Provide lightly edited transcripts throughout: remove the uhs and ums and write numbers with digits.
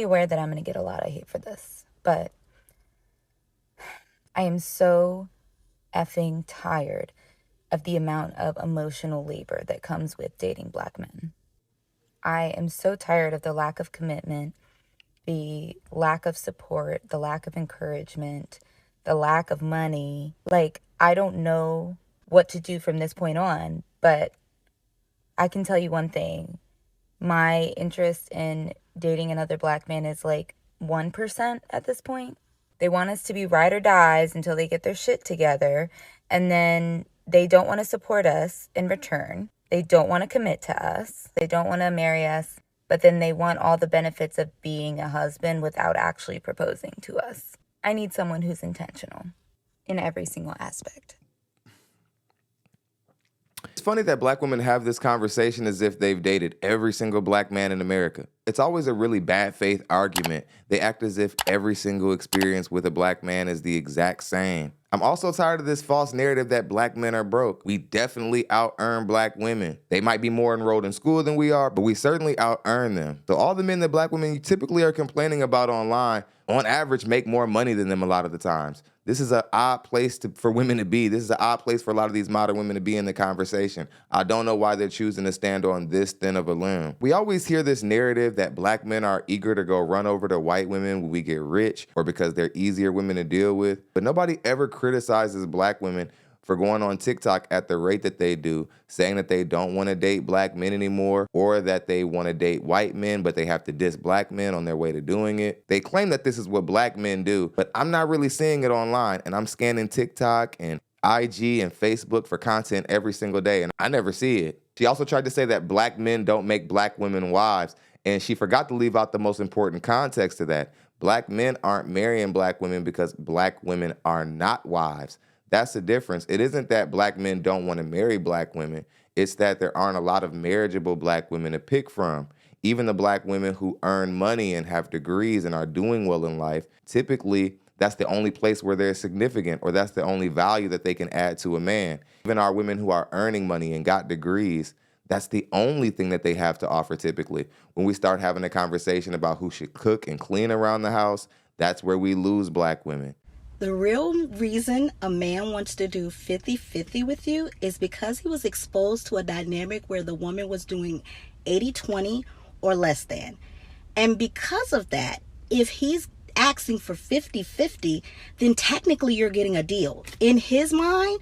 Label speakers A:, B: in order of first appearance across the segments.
A: aware that I'm going to get a lot of hate for this, but I am so effing tired of the amount of emotional labor that comes with dating black men. I am so tired of the lack of commitment, the lack of support, the lack of encouragement, the lack of money. Like, I don't know what to do from this point on, but I can tell you one thing. My interest in dating another black man is like 1% at this point. They want us to be ride or dies until they get their shit together, and then they don't want to support us in return. They don't want to commit to us. They don't want to marry us, but then they want all the benefits of being a husband without actually proposing to us. I need someone who's intentional in every single aspect.
B: It's funny that black women have this conversation as if they've dated every single black man in America. It's always a really bad faith argument. They act as if every single experience with a black man is the exact same. I'm also tired of this false narrative that black men are broke. We definitely out-earn black women. They might be more enrolled in school than we are, but we certainly out-earn them. So all the men that black women typically are complaining about online, on average, make more money than them a lot of the times. This is an odd place for women to be. This is an odd place for a lot of these modern women to be in the conversation. I don't know why they're choosing to stand on this thin of a limb. We always hear this narrative that black men are eager to go run over to white women when we get rich or because they're easier women to deal with. But nobody ever criticizes black women for going on TikTok at the rate that they do, saying that they don't want to date black men anymore, or that they want to date white men, but they have to diss black men on their way to doing it. They claim that this is what black men do, but I'm not really seeing it online, and I'm scanning TikTok and IG and Facebook for content every single day, and I never see it. She also tried to say that black men don't make black women wives, and she forgot to leave out the most important context to that. Black men aren't marrying black women because black women are not wives. That's the difference. It isn't that black men don't want to marry black women. It's that there aren't a lot of marriageable black women to pick from. Even the black women who earn money and have degrees and are doing well in life, typically that's the only place where they're significant, or that's the only value that they can add to a man. Even our women who are earning money and got degrees, that's the only thing that they have to offer typically. When we start having a conversation about who should cook and clean around the house, that's where we lose black women.
C: The real reason a man wants to do 50-50 with you is because he was exposed to a dynamic where the woman was doing 80-20 or less than. And because of that, if he's asking for 50-50, then technically you're getting a deal. In his mind,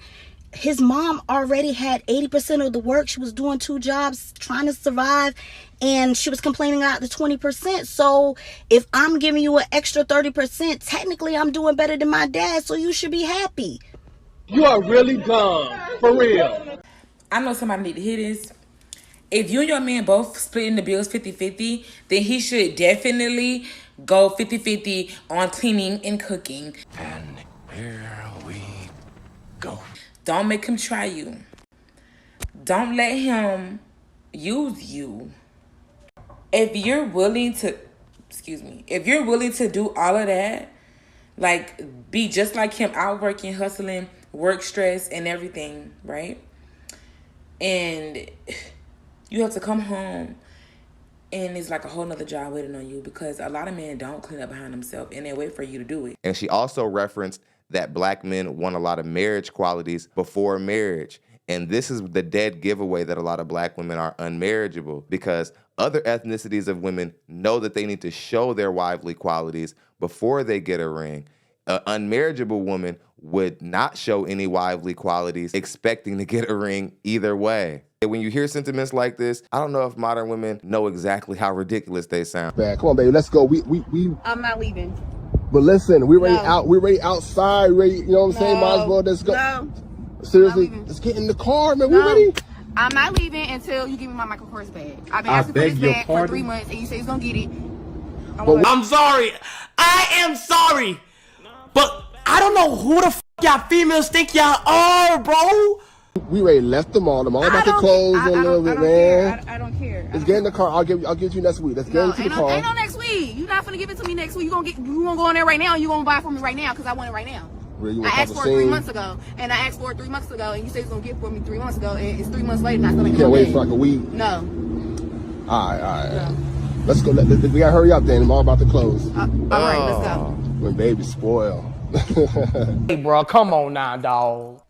C: his mom already had 80% of the work. She was doing 2 jobs, trying to survive, and she was complaining about the 20%. So if I'm giving you an extra 30%, technically I'm doing better than my dad, so you should be happy.
D: You are really dumb, for real.
E: I know somebody need to hear this. If you and your man both splitting the bills 50-50, then he should definitely go 50-50 on cleaning and cooking.
D: And here we go.
E: Don't make him try you. Don't let him use you. If you're willing to, if you're willing to do all of that, like be just like him, out working, hustling, work stress and everything, right? And you have to come home and it's like a whole nother job waiting on you, because a lot of men don't clean up behind themselves and they wait for you to do it.
B: And she also referenced that black men want a lot of marriage qualities before marriage. And this is the dead giveaway that a lot of black women are unmarriageable, because other ethnicities of women know that they need to show their wifely qualities before they get a ring. An unmarriageable woman would not show any wifely qualities expecting to get a ring either way. And when you hear sentiments like this, I don't know if modern women know exactly how ridiculous they sound.
F: Man, come on, baby, let's go. We
G: I'm not leaving.
F: But listen, we're ready out. We're ready outside. Ready, you know what I'm saying? Might as well just go.
G: No.
F: Seriously, just get in the car, man. We're ready.
G: I'm not leaving until you give me my Michael Kors bag. I've been asking for this bag for 3 months, and you say he's gonna get it.
D: I'm sorry. I am sorry. But I don't know who the f y'all females think y'all are, bro.
F: We already left them all. I'm all about to close a little bit, man.
G: I don't care.
F: Let's get in the car. I'll give you next week. Let's get into the car.
G: Ain't no next week. You're not gonna give it to me next week. You gonna go in there right now, and you gonna buy it for me right now, because I want it right now.
F: Really,
G: I asked for it 3 months ago, and I asked for it 3 months ago, and you said it's gonna get it for me 3 months ago, and it's 3 months later, and I still ain't
F: can't wait for like a week.
G: No.
F: All right.
G: No.
F: Let's go. We gotta hurry up, then. I'm all about to close.
G: All right, let's go.
F: When baby spoil.
D: Hey, bro, come on now, dog.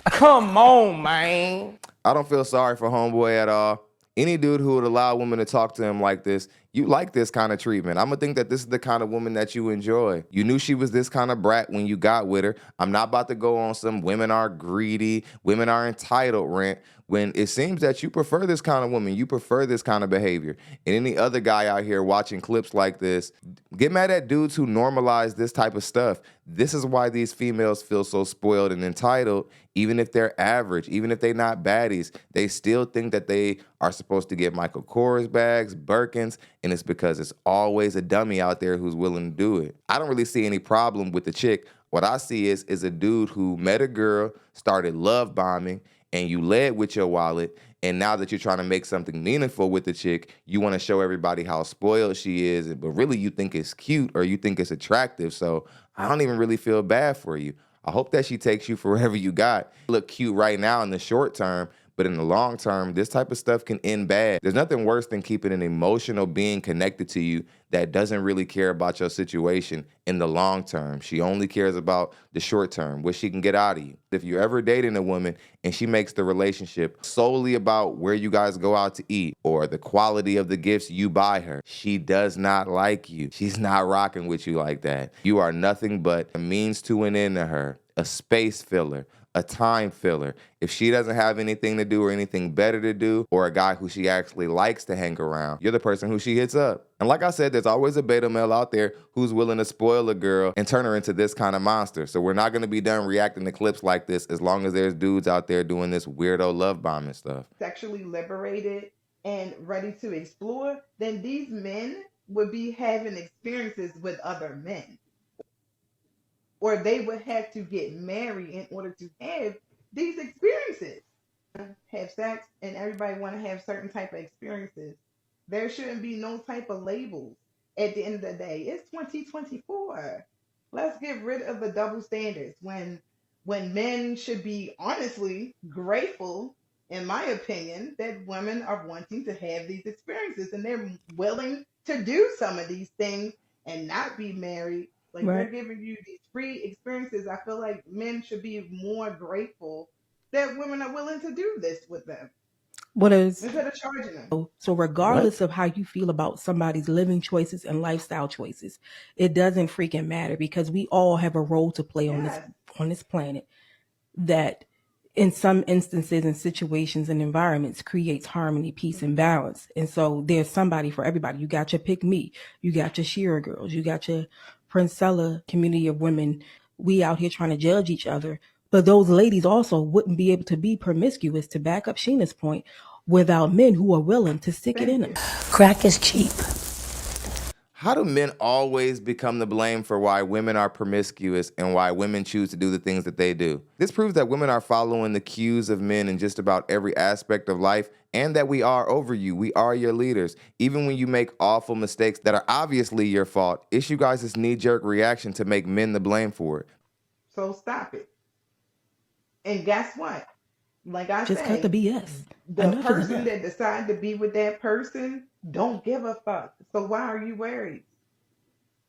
D: Come on, man.
B: I don't feel sorry for homeboy at all. Any dude who would allow a woman to talk to him like this, you like this kind of treatment. I'm gonna think that this is the kind of woman that you enjoy. You knew she was this kind of brat when you got with her. I'm not about to go on some women are greedy, women are entitled rant when it seems that you prefer this kind of woman, you prefer this kind of behavior. And any other guy out here watching clips like this, get mad at dudes who normalize this type of stuff. This is why these females feel so spoiled and entitled. Even if they're average, even if they're not baddies, they still think that they are supposed to get Michael Kors bags, Birkins, and it's because it's always a dummy out there who's willing to do it. I don't really see any problem with the chick. What I see is a dude who met a girl, started love bombing, and you led with your wallet, and now that you're trying to make something meaningful with the chick, you want to show everybody how spoiled she is, but really you think it's cute or you think it's attractive, so I don't even really feel bad for you. I hope that she takes you for whatever you got. You look cute right now in the short term, but in the long term, this type of stuff can end bad. There's nothing worse than keeping an emotional being connected to you that doesn't really care about your situation in the long term. She only cares about the short term, what she can get out of you. If you're ever dating a woman and she makes the relationship solely about where you guys go out to eat or the quality of the gifts you buy her, she does not like you. She's not rocking with you like that. You are nothing but a means to an end to her, a space filler, a time filler. If she doesn't have anything to do or anything better to do, or a guy who she actually likes to hang around, you're the person who she hits up. And like I said, there's always a beta male out there who's willing to spoil a girl and turn her into this kind of monster. So we're not going to be done reacting to clips like this as long as there's dudes out there doing this weirdo love bombing stuff.
H: Sexually liberated and ready to explore, then these men would be having experiences with other men. Or they would have to get married in order to have these experiences. Have sex and everybody want to have certain type of experiences. There shouldn't be no type of labels at the end of the day. It's 2024. Let's get rid of the double standards when men should be honestly grateful, in my opinion, that women are wanting to have these experiences and they're willing to do some of these things and not be married. Like they're giving you these free experiences. I feel like men should be more grateful that women are willing to do this with them. Instead of charging them.
I: So regardless of how you feel about somebody's living choices and lifestyle choices, it doesn't freaking matter because we all have a role to play on this planet that in some instances and situations and environments creates harmony, peace, and balance. And so there's somebody for everybody. You got your pick me, you got your SHURE girls, you got your Princella community of women. We out here trying to judge each other. But those ladies also wouldn't be able to be promiscuous, to back up Sheena's point, without men who are willing to stick it in them.
C: Crack is cheap.
B: How do men always become the blame for why women are promiscuous and why women choose to do the things that they do? This proves that women are following the cues of men in just about every aspect of life and that we are over you. We are your leaders. Even when you make awful mistakes that are obviously your fault, it's you guys' this knee-jerk reaction to make men the blame for it.
H: So stop it. And guess what? Like I said,
I: just cut the BS.
H: The person that decided to be with that person don't give a fuck. So why are you worried?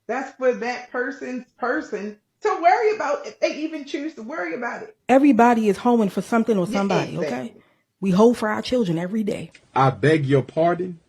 H: That's for that person's person to worry about if they even choose to worry about it.
I: Everybody is hoeing for something or somebody, okay? We hoe for our children every day.
J: I beg your pardon?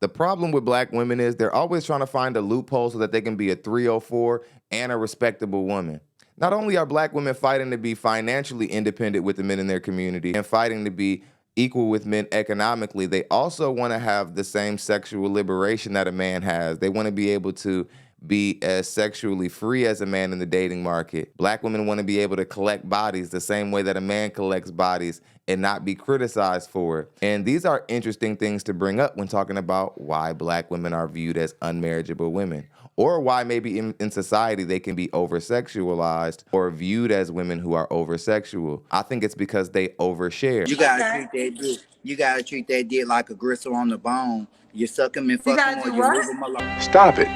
B: The problem with black women is they're always trying to find a loophole so that they can be a 304 and a respectable woman. Not only are black women fighting to be financially independent with the men in their community and fighting to be equal with men economically, they also want to have the same sexual liberation that a man has. They want to be able to be as sexually free as a man in the dating market. Black women want to be able to collect bodies the same way that a man collects bodies and not be criticized for it. And these are interesting things to bring up when talking about why black women are viewed as unmarriageable women, or why maybe in society they can be over-sexualized or viewed as women who are over-sexual. I think it's because they overshare.
K: You gotta treat that dick. You gotta treat that dick like a gristle on the bone. You suck him and fuck him or you leave him alone.
J: Stop it.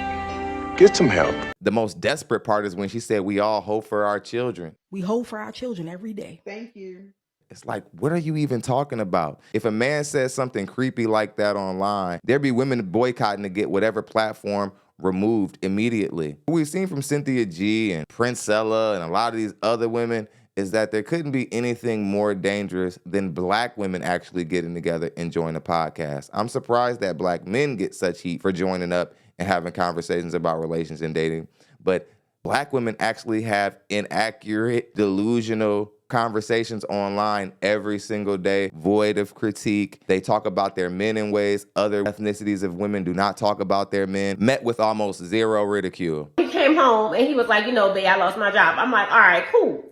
J: Get some help.
B: The most desperate part is when she said we all hope for our children.
I: We hope for our children every day.
H: Thank you.
B: It's like, what are you even talking about? If a man says something creepy like that online, there'd be women boycotting to get whatever platform removed immediately. What we've seen from Cynthia G and Princella and a lot of these other women is that there couldn't be anything more dangerous than black women actually getting together and joining a podcast. I'm surprised that black men get such heat for joining up and having conversations about relations and dating, but black women actually have inaccurate, delusional conversations online every single day, void of critique. They talk about their men in ways other ethnicities of women do not talk about their men, met with almost zero ridicule.
L: He came home and he was like, you know, babe, I lost my job. I'm like, all right, cool.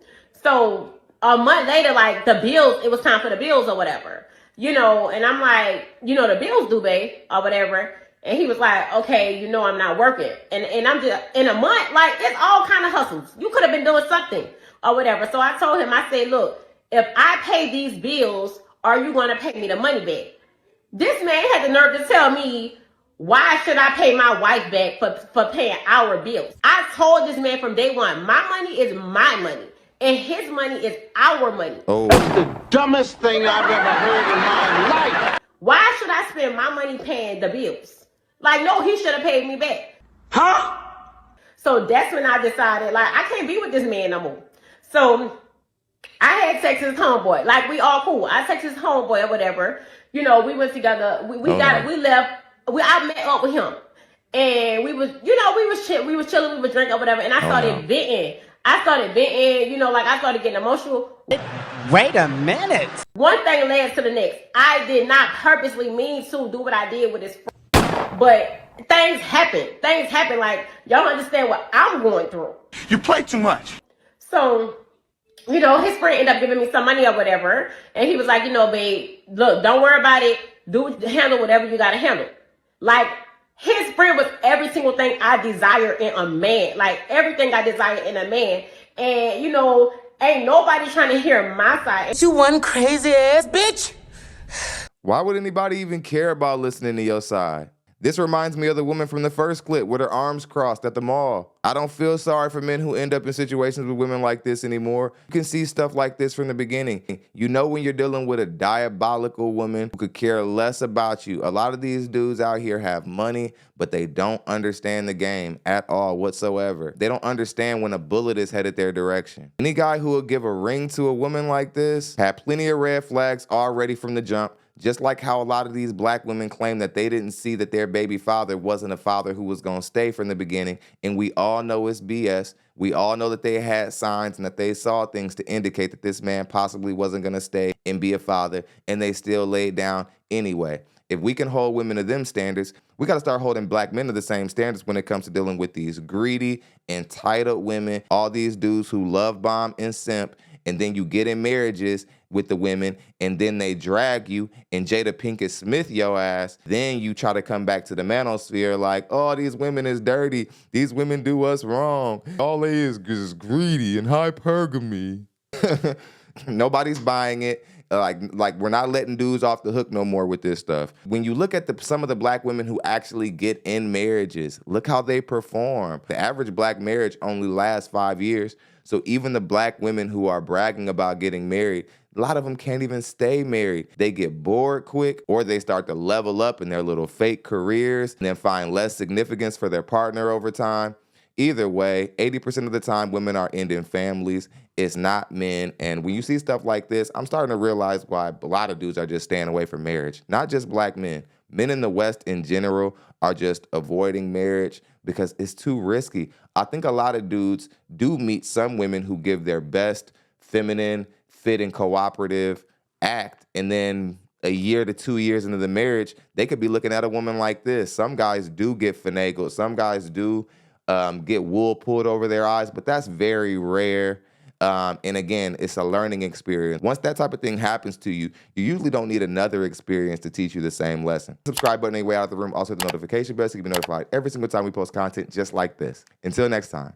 L: So a month later, like the bills, it was time for the bills or whatever, you know, and I'm like, you know, the bills due, babe, or whatever. And he was like, okay, you know, I'm not working. And I'm just, in a month, like, it's all kind of hustles. You could have been doing something or whatever. So I told him, I said, look, if I pay these bills, are you going to pay me the money back? This man had the nerve to tell me, why should I pay my wife back for paying our bills? I told this man from day one, my money is my money. And his money is our money.
B: Oh.
J: That's the dumbest thing I've ever heard in my life.
L: Why should I spend my money paying the bills? Like, no, he should have paid me back.
D: Huh?
L: So that's when I decided, like, I can't be with this man no more. So I had texted his homeboy. Like, we all cool. I texted his homeboy or whatever. You know, we went together. We left. I met up with him. And we was, you know, we was chilling, we was drinking or whatever. And I started venting. You know, like I started getting emotional.
K: Wait a minute.
L: One thing led to the next. I did not purposely mean to do what I did with his friend. But things happen. Like, y'all understand what I'm going through.
J: You play too much.
L: So, you know, his friend ended up giving me some money or whatever. And he was like, you know, babe, look, don't worry about it. Handle whatever you got to handle. Like, his friend was every single thing I desire in a man. Like, everything I desire in a man. And, you know, ain't nobody trying to hear my side.
D: You one crazy ass bitch.
B: Why would anybody even care about listening to your side? This reminds me of the woman from the first clip with her arms crossed at the mall. I don't feel sorry for men who end up in situations with women like this anymore. You can see stuff like this from the beginning. You know when you're dealing with a diabolical woman who could care less about you. A lot of these dudes out here have money, but they don't understand the game at all whatsoever. They don't understand when a bullet is headed their direction. Any guy who will give a ring to a woman like this had plenty of red flags already from the jump. Just like how a lot of these black women claim that they didn't see that their baby father wasn't a father who was going to stay from the beginning. And we all know it's BS. We all know that they had signs and that they saw things to indicate that this man possibly wasn't going to stay and be a father. And they still laid down anyway. If we can hold women to them standards, we got to start holding black men to the same standards when it comes to dealing with these greedy, entitled women, all these dudes who love bomb and simp. And then you get in marriages with the women, and then they drag you and Jada Pinkett Smith your ass. Then you try to come back to the manosphere like, oh, these women is dirty. These women do us wrong. All they is greedy and hypergamy. Nobody's buying it. Like we're not letting dudes off the hook no more with this stuff. When you look at some of the black women who actually get in marriages, look how they perform. The average black marriage only lasts 5 years. So even the black women who are bragging about getting married, a lot of them can't even stay married. They get bored quick, or they start to level up in their little fake careers and then find less significance for their partner over time. Either way, 80% of the time, women are ending families. It's not men. And when you see stuff like this, I'm starting to realize why a lot of dudes are just staying away from marriage. Not just black men. Men in the West in general are just avoiding marriage because it's too risky. I think a lot of dudes do meet some women who give their best feminine, fit, and cooperative act, and then a year to 2 years into the marriage, they could be looking at a woman like this. Some guys do get finagled. Some guys do get wool pulled over their eyes, but that's very rare. And again, it's a learning experience. Once that type of thing happens to you, you usually don't need another experience to teach you the same lesson. Subscribe button anyway out of the room. Also the notification bell so you can be notified every single time we post content just like this. Until next time.